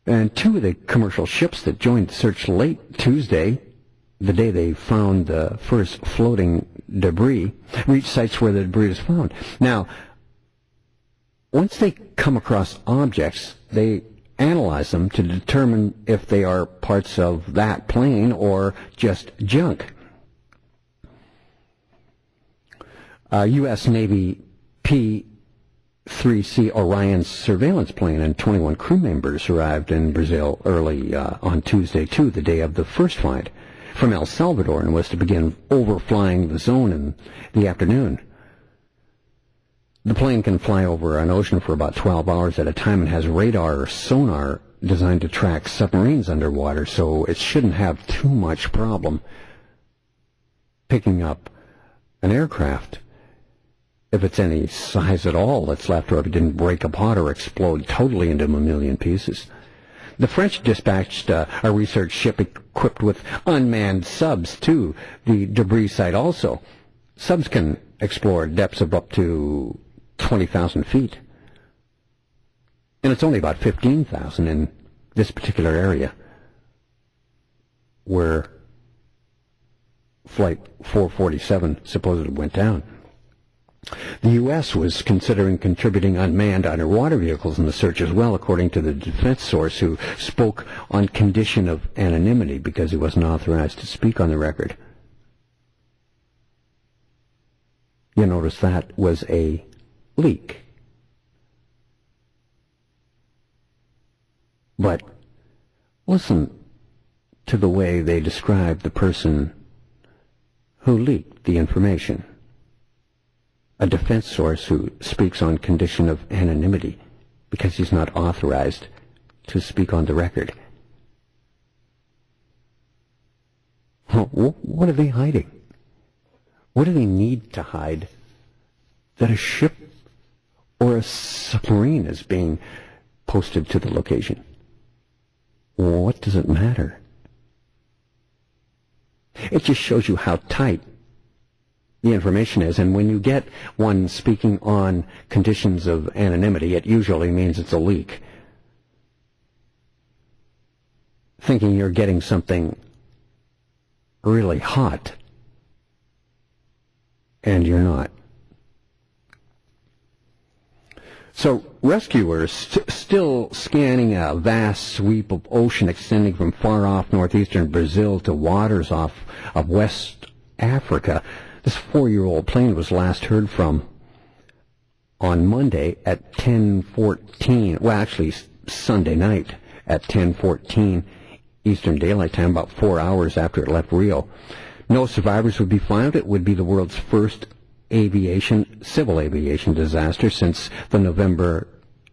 And two of the commercial ships that joined the search late Tuesday, the day they found the first floating debris, reached sites where the debris was found. Now, once they come across objects, they analyze them to determine if they are parts of that plane or just junk. U.S. Navy P-3C Orion surveillance plane and 21 crew members arrived in Brazil early on Tuesday, too, the day of the first flight from El Salvador, and was to begin overflying the zone in the afternoon. The plane can fly over an ocean for about 12 hours at a time and has radar or sonar designed to track submarines underwater, so it shouldn't have too much problem picking up an aircraft if it's any size at all that's left, or if it didn't break apart or explode totally into a million pieces. The French dispatched a research ship equipped with unmanned subs to the debris site also. Subs can explore depths of up to 20,000 feet. And it's only about 15,000 in this particular area where Flight 447 supposedly went down. The U.S. was considering contributing unmanned underwater vehicles in the search as well, according to the defense source, who spoke on condition of anonymity because he wasn't authorized to speak on the record. You notice that was a leak. But listen to the way they describe the person who leaked the information. A defense source who speaks on condition of anonymity because he's not authorized to speak on the record. What are they hiding? What do they need to hide that a ship or a submarine is being posted to the location? What does it matter? It just shows you how tight the information is, and when you get one speaking on conditions of anonymity, it usually means it's a leak. Thinking you're getting something really hot, and you're not. So rescuers still scanning a vast sweep of ocean extending from far off northeastern Brazil to waters off of West Africa. This 4-year-old plane was last heard from on Monday at 10:14, well, actually Sunday night at 10:14 Eastern Daylight Time, about 4 hours after it left Rio. No survivors would be found. It would be the world's first civil aviation disaster since the November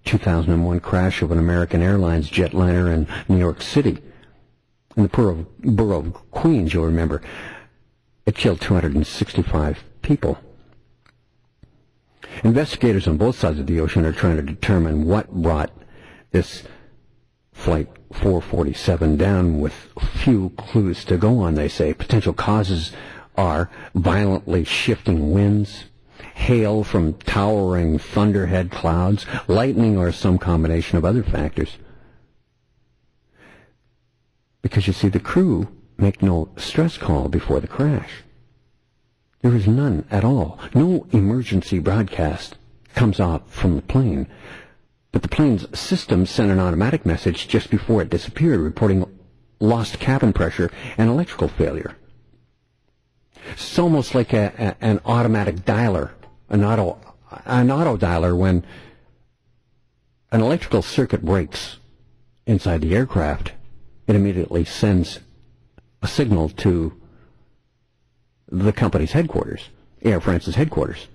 2001 crash of an American Airlines jetliner in New York City. In the borough of Queens, you'll remember. It killed 265 people. Investigators on both sides of the ocean are trying to determine what brought this Flight 447 down, with few clues to go on, they say. Potential causes are violently shifting winds, hail from towering thunderhead clouds, lightning, or some combination of other factors. Because you see, the crew make no stress call before the crash. There is none at all. No emergency broadcast comes out from the plane. But the plane's system sent an automatic message just before it disappeared, reporting lost cabin pressure and electrical failure. It's almost like an automatic dialer, an auto dialer. When an electrical circuit breaks inside the aircraft, it immediately sends a signal to the company's headquarters, Air France's headquarters.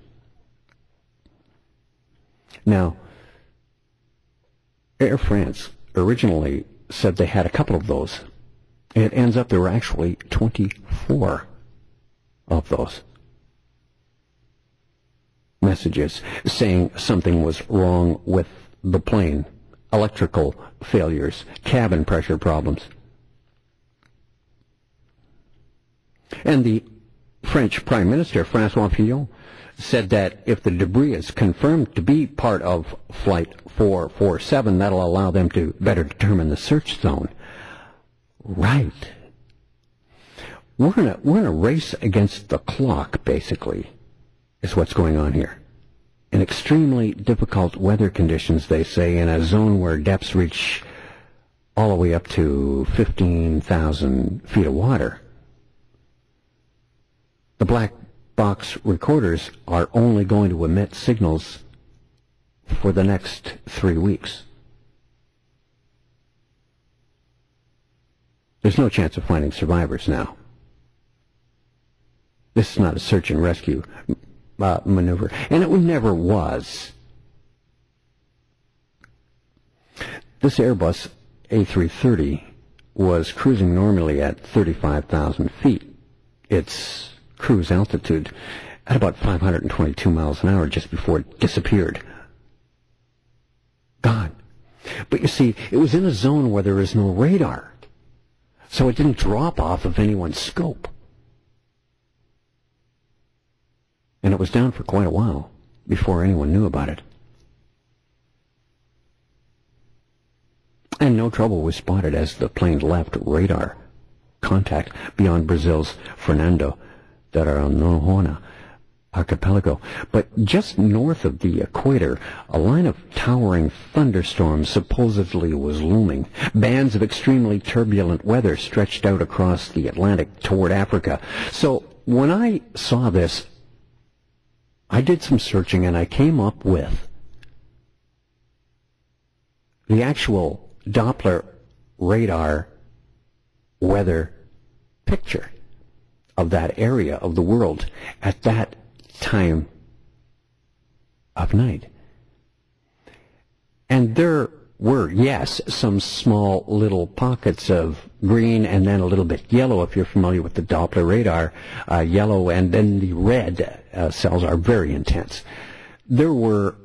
Now, Air France originally said they had a couple of those. It ends up there were actually 24 of those messages saying something was wrong with the plane, electrical failures, cabin pressure problems. And the French Prime Minister, François Fillon, said that if the debris is confirmed to be part of Flight 447, that'll allow them to better determine the search zone. Right. We're in a race against the clock, basically, is what's going on here. In extremely difficult weather conditions, they say, in a zone where depths reach all the way up to 15,000 feet of water. The black box recorders are only going to emit signals for the next 3 weeks. There's no chance of finding survivors now. This is not a search and rescue maneuver, and it never was. This Airbus A330 was cruising normally at 35,000 feet. Its cruise altitude at about 522 miles an hour just before it disappeared. God. But you see, it was in a zone where there is no radar, so it didn't drop off of anyone's scope. And it was down for quite a while before anyone knew about it. And no trouble was spotted as the plane left radar contact beyond Brazil's Fernando de Noronha archipelago. But just north of the equator, a line of towering thunderstorms supposedly was looming. Bands of extremely turbulent weather stretched out across the Atlantic toward Africa. So when I saw this, I did some searching and I came up with the actual Doppler radar weather picture of that area of the world at that time of night. And there were, yes, some small little pockets of green and then a little bit yellow, if you're familiar with the Doppler radar, yellow, and then the red cells are very intense. There were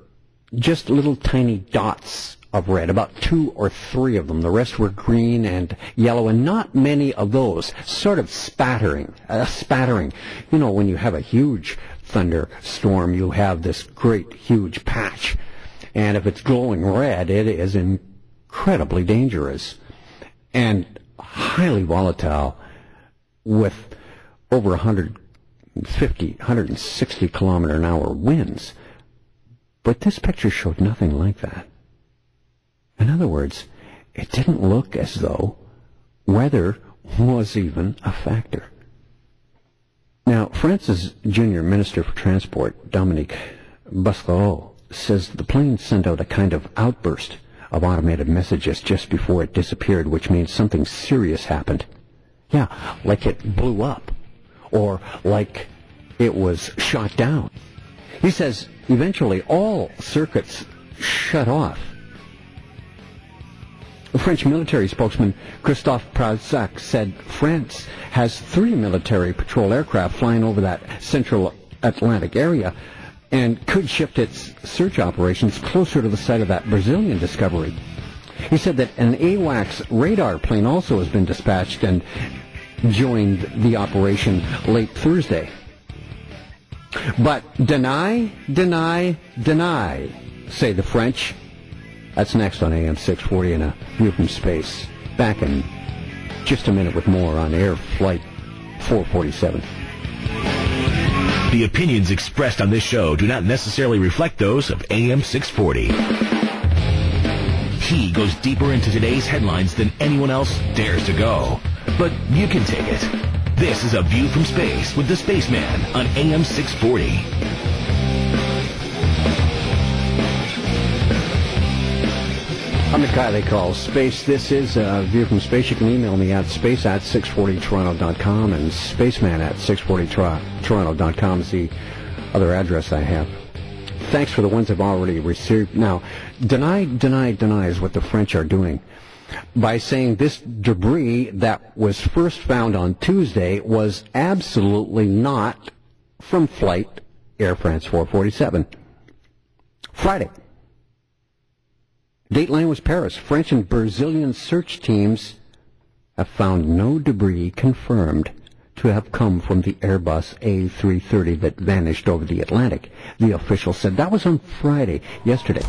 just little tiny dots of red, about 2 or 3 of them. The rest were green and yellow, and not many of those, sort of spattering. You know, when you have a huge thunderstorm, you have this great, huge patch. And if it's glowing red, it is incredibly dangerous and highly volatile with over 150, 160 kilometer an hour winds. But this picture showed nothing like that. In other words, it didn't look as though weather was even a factor. Now, France's junior minister for transport, Dominique Buscareau, says the plane sent out a kind of outburst of automated messages just before it disappeared, which means something serious happened. Yeah, like it blew up, or like it was shot down. He says eventually all circuits shut off. French military spokesman Christophe Prazak said France has 3 military patrol aircraft flying over that central Atlantic area and could shift its search operations closer to the site of that Brazilian discovery. He said that an AWACS radar plane also has been dispatched and joined the operation late Thursday. But deny, say the French. That's next on AM 640 and A View from Space. Back in just a minute with more on Air Flight 447. The opinions expressed on this show do not necessarily reflect those of AM 640. He goes deeper into today's headlines than anyone else dares to go. But you can take it. This is A View from Space with the Spaceman on AM 640. I'm the guy they call Space. This is A View from Space. You can email me at space@640toronto.com and spaceman@640toronto.com is the other address I have. Thanks for the ones I've already received. Now, deny is what the French are doing by saying this debris that was first found on Tuesday was absolutely not from Flight Air France 447. Friday. Dateline was Paris. French and Brazilian search teams have found no debris confirmed to have come from the Airbus A330 that vanished over the Atlantic. The official said that was on Friday, yesterday.